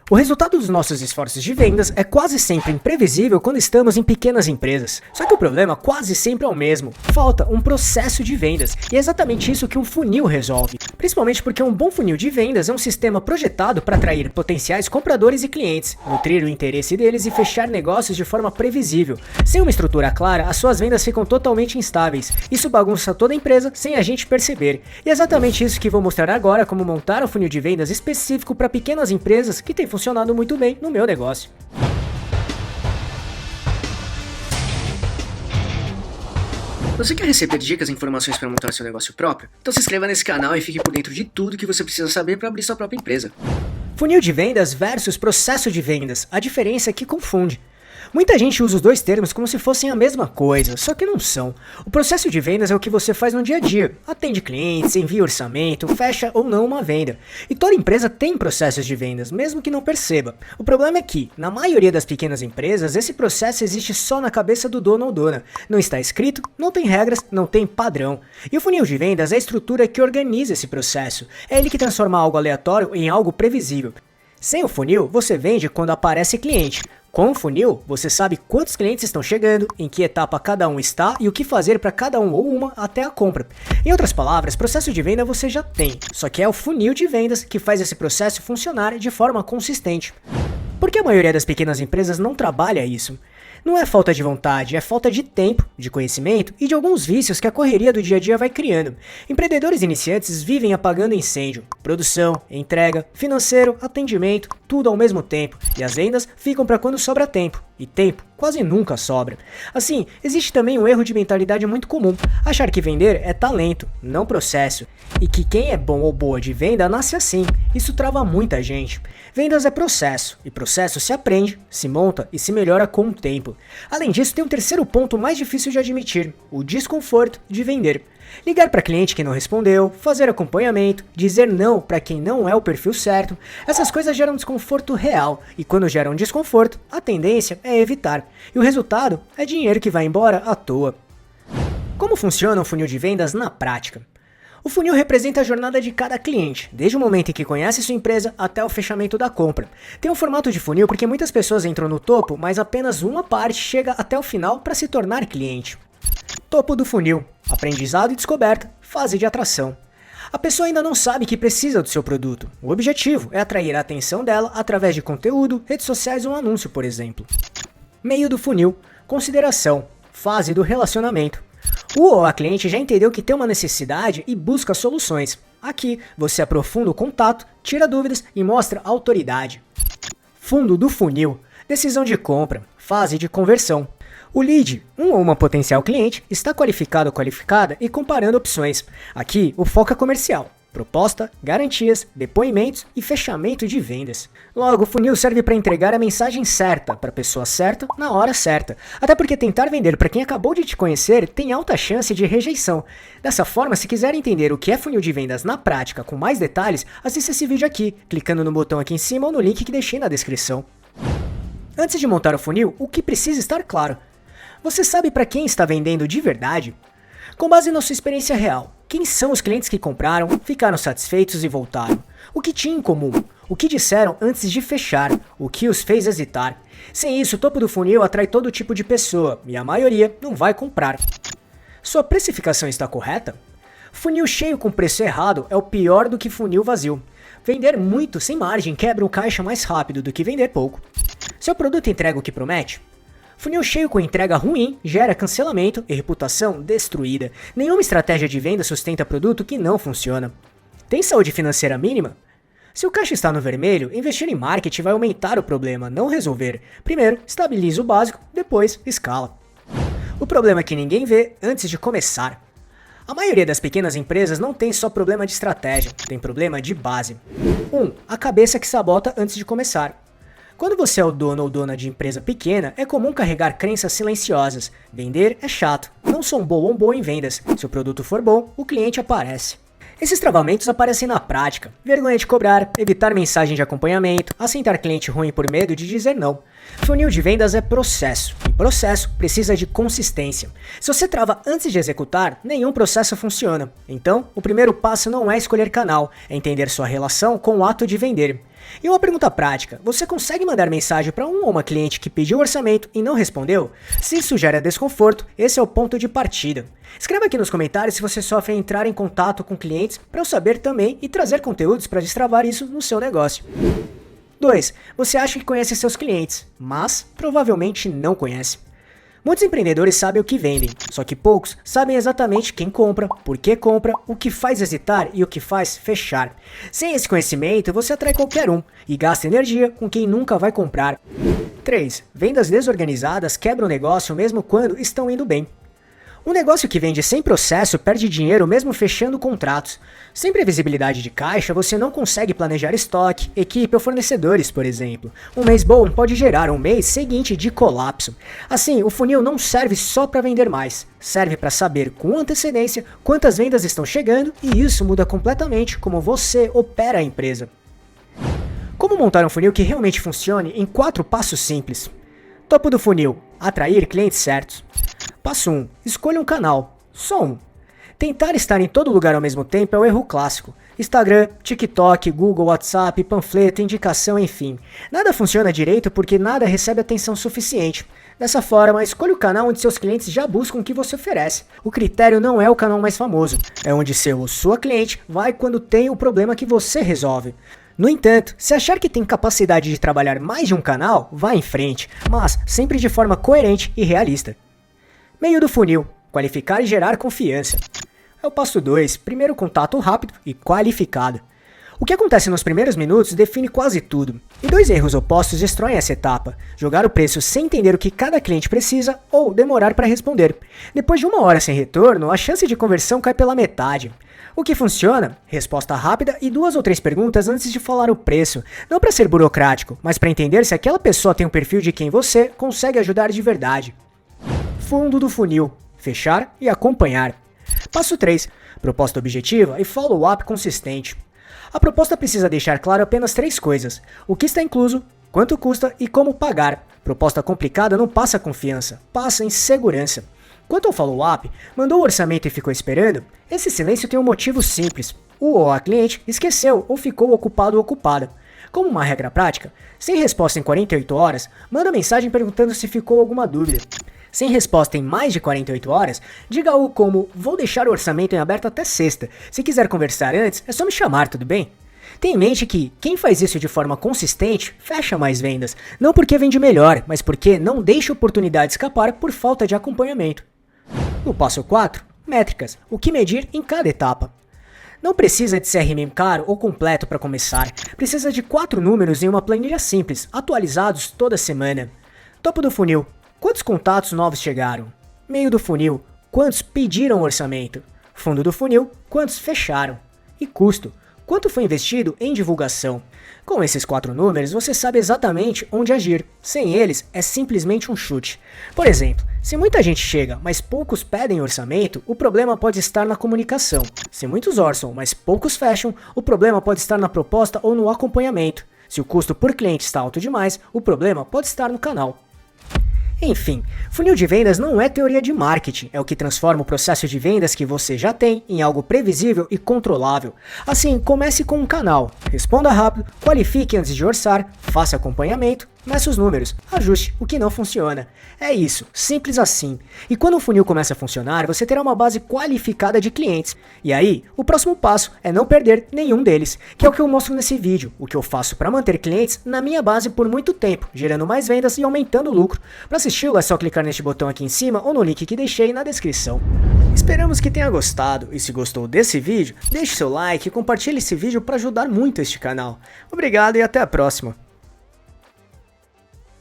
O resultado dos nossos esforços de vendas é quase sempre imprevisível quando estamos em pequenas empresas. Só que o problema quase sempre é o mesmo: falta um processo de vendas. E é exatamente isso que um funil resolve. Principalmente porque um bom funil de vendas é um sistema projetado para atrair potenciais compradores e clientes, nutrir o interesse deles e fechar negócios de forma previsível. Sem uma estrutura clara, as suas vendas ficam totalmente instáveis. Isso bagunça toda a empresa sem a gente perceber. E é exatamente isso que vou mostrar agora, como montar um funil de vendas específico para pequenas empresas que tem funcionado muito bem no meu negócio. Você quer receber dicas e informações para montar seu negócio próprio? Então se inscreva nesse canal e fique por dentro de tudo que você precisa saber para abrir sua própria empresa. Funil de vendas versus processo de vendas. A diferença é que confunde. Muita gente usa os dois termos como se fossem a mesma coisa, só que não são. O processo de vendas é o que você faz no dia a dia. Atende clientes, envia orçamento, fecha ou não uma venda. E toda empresa tem processos de vendas, mesmo que não perceba. O problema é que, na maioria das pequenas empresas, esse processo existe só na cabeça do dono ou dona. Não está escrito, não tem regras, não tem padrão. E o funil de vendas é a estrutura que organiza esse processo. É ele que transforma algo aleatório em algo previsível. Sem o funil, você vende quando aparece cliente. Com o funil, você sabe quantos clientes estão chegando, em que etapa cada um está e o que fazer para cada um ou uma até a compra. Em outras palavras, processo de venda você já tem, só que é o funil de vendas que faz esse processo funcionar de forma consistente. Por que a maioria das pequenas empresas não trabalha isso? Não é falta de vontade, é falta de tempo, de conhecimento e de alguns vícios que a correria do dia a dia vai criando. Empreendedores iniciantes vivem apagando incêndio. Produção, entrega, financeiro, atendimento, tudo ao mesmo tempo. E as vendas ficam para quando sobra tempo. E tempo quase nunca sobra. Assim, existe também um erro de mentalidade muito comum: achar que vender é talento, não processo. E que quem é bom ou boa de venda nasce assim. Isso trava muita gente. Vendas é processo, e processo se aprende, se monta e se melhora com o tempo. Além disso, tem um terceiro ponto mais difícil de admitir: o desconforto de vender. Ligar para cliente que não respondeu, fazer acompanhamento, dizer não para quem não é o perfil certo, essas coisas geram desconforto real, e quando geram desconforto, a tendência é evitar, e o resultado é dinheiro que vai embora à toa. Como funciona um funil de vendas na prática? O funil representa a jornada de cada cliente, desde o momento em que conhece sua empresa até o fechamento da compra. Tem um formato de funil porque muitas pessoas entram no topo, mas apenas uma parte chega até o final para se tornar cliente. Topo do funil: aprendizado e descoberta, fase de atração. A pessoa ainda não sabe que precisa do seu produto. O objetivo é atrair a atenção dela através de conteúdo, redes sociais ou um anúncio, por exemplo. Meio do funil: consideração, fase do relacionamento. O ou a cliente já entendeu que tem uma necessidade e busca soluções. Aqui, você aprofunda o contato, tira dúvidas e mostra autoridade. Fundo do funil: decisão de compra, fase de conversão. O lead, um ou uma potencial cliente, está qualificado ou qualificada e comparando opções. Aqui, o foco é comercial: proposta, garantias, depoimentos e fechamento de vendas. Logo, o funil serve para entregar a mensagem certa para a pessoa certa na hora certa. Até porque tentar vender para quem acabou de te conhecer tem alta chance de rejeição. Dessa forma, se quiser entender o que é funil de vendas na prática com mais detalhes, assista esse vídeo aqui, clicando no botão aqui em cima ou no link que deixei na descrição. Antes de montar o funil, o que precisa estar claro? Você sabe para quem está vendendo de verdade? Com base na sua experiência real, quem são os clientes que compraram, ficaram satisfeitos e voltaram? O que tinha em comum? O que disseram antes de fechar? O que os fez hesitar? Sem isso, o topo do funil atrai todo tipo de pessoa, e a maioria não vai comprar. Sua precificação está correta? Funil cheio com preço errado é o pior do que funil vazio. Vender muito sem margem quebra o caixa mais rápido do que vender pouco. Seu produto entrega o que promete? Funil cheio com entrega ruim gera cancelamento e reputação destruída. Nenhuma estratégia de venda sustenta produto que não funciona. Tem saúde financeira mínima? Se o caixa está no vermelho, investir em marketing vai aumentar o problema, não resolver. Primeiro, estabilize o básico, depois escala. O problema é que ninguém vê antes de começar. A maioria das pequenas empresas não tem só problema de estratégia, tem problema de base. 1. A cabeça que sabota antes de começar. Quando você é o dono ou dona de empresa pequena, é comum carregar crenças silenciosas. Vender é chato, não sou um bom ou bom em vendas. Se o produto for bom, o cliente aparece. Esses travamentos aparecem na prática: vergonha de cobrar, evitar mensagem de acompanhamento, aceitar cliente ruim por medo de dizer não. Funil de vendas é processo, e processo precisa de consistência. Se você trava antes de executar, nenhum processo funciona. Então, o primeiro passo não é escolher canal, é entender sua relação com o ato de vender. E uma pergunta prática, você consegue mandar mensagem para um ou uma cliente que pediu orçamento e não respondeu? Se isso gera desconforto, esse é o ponto de partida. Escreva aqui nos comentários se você sofre em entrar em contato com clientes para eu saber também e trazer conteúdos para destravar isso no seu negócio. 2. Você acha que conhece seus clientes, mas provavelmente não conhece. Muitos empreendedores sabem o que vendem, só que poucos sabem exatamente quem compra, por que compra, o que faz hesitar e o que faz fechar. Sem esse conhecimento, você atrai qualquer um e gasta energia com quem nunca vai comprar. 3. Vendas desorganizadas quebram o negócio mesmo quando estão indo bem. Um negócio que vende sem processo perde dinheiro mesmo fechando contratos. Sem previsibilidade de caixa, você não consegue planejar estoque, equipe ou fornecedores, por exemplo. Um mês bom pode gerar um mês seguinte de colapso. Assim, o funil não serve só para vender mais. Serve para saber com antecedência quantas vendas estão chegando e isso muda completamente como você opera a empresa. Como montar um funil que realmente funcione em 4 passos simples. Topo do funil: atrair clientes certos. Passo 1. Escolha um canal. Só um. Tentar estar em todo lugar ao mesmo tempo é o erro clássico. Instagram, TikTok, Google, WhatsApp, panfleto, indicação, enfim. Nada funciona direito porque nada recebe atenção suficiente. Dessa forma, escolha o canal onde seus clientes já buscam o que você oferece. O critério não é o canal mais famoso, é onde seu ou sua cliente vai quando tem o problema que você resolve. No entanto, se achar que tem capacidade de trabalhar mais de um canal, vá em frente, mas sempre de forma coerente e realista. Meio do funil: qualificar e gerar confiança. É o passo 2, primeiro contato rápido e qualificado. O que acontece nos primeiros minutos define quase tudo. E 2 erros opostos destroem essa etapa: jogar o preço sem entender o que cada cliente precisa ou demorar para responder. Depois de 1 hora sem retorno, a chance de conversão cai pela metade. O que funciona? Resposta rápida e 2 ou 3 perguntas antes de falar o preço. Não para ser burocrático, mas para entender se aquela pessoa tem um perfil de quem você consegue ajudar de verdade. Fundo do funil: fechar e acompanhar. Passo 3. Proposta objetiva e follow-up consistente. A proposta precisa deixar claro apenas 3 coisas: o que está incluso, quanto custa e como pagar. Proposta complicada não passa confiança, passa insegurança. Quanto ao follow-up, mandou o orçamento e ficou esperando? Esse silêncio tem um motivo simples: o ou a cliente esqueceu ou ficou ocupado ou ocupada. Como uma regra prática, sem resposta em 48 horas, manda mensagem perguntando se ficou alguma dúvida. Sem resposta em mais de 48 horas, diga algo como: vou deixar o orçamento em aberto até sexta. Se quiser conversar antes, é só me chamar, tudo bem? Tenha em mente que quem faz isso de forma consistente fecha mais vendas, não porque vende melhor, mas porque não deixa oportunidade escapar por falta de acompanhamento. No passo 4, métricas: o que medir em cada etapa. Não precisa de CRM caro ou completo para começar, precisa de 4 números em uma planilha simples, atualizados toda semana. Topo do funil: quantos contatos novos chegaram? Meio do funil: quantos pediram orçamento? Fundo do funil: quantos fecharam? E custo: quanto foi investido em divulgação? Com esses 4 números, você sabe exatamente onde agir. Sem eles, é simplesmente um chute. Por exemplo, se muita gente chega, mas poucos pedem orçamento, o problema pode estar na comunicação. Se muitos orçam, mas poucos fecham, o problema pode estar na proposta ou no acompanhamento. Se o custo por cliente está alto demais, o problema pode estar no canal. Enfim, funil de vendas não é teoria de marketing, é o que transforma o processo de vendas que você já tem em algo previsível e controlável. Assim, comece com um canal, responda rápido, qualifique antes de orçar, faça acompanhamento, meça os números, ajuste o que não funciona. É isso, simples assim. E quando o funil começa a funcionar, você terá uma base qualificada de clientes. E aí, o próximo passo é não perder nenhum deles, que é o que eu mostro nesse vídeo, o que eu faço para manter clientes na minha base por muito tempo, gerando mais vendas e aumentando o lucro. Para assistir, é só clicar neste botão aqui em cima ou no link que deixei na descrição. Esperamos que tenha gostado, e se gostou desse vídeo, deixe seu like e compartilhe esse vídeo para ajudar muito este canal. Obrigado e até a próxima!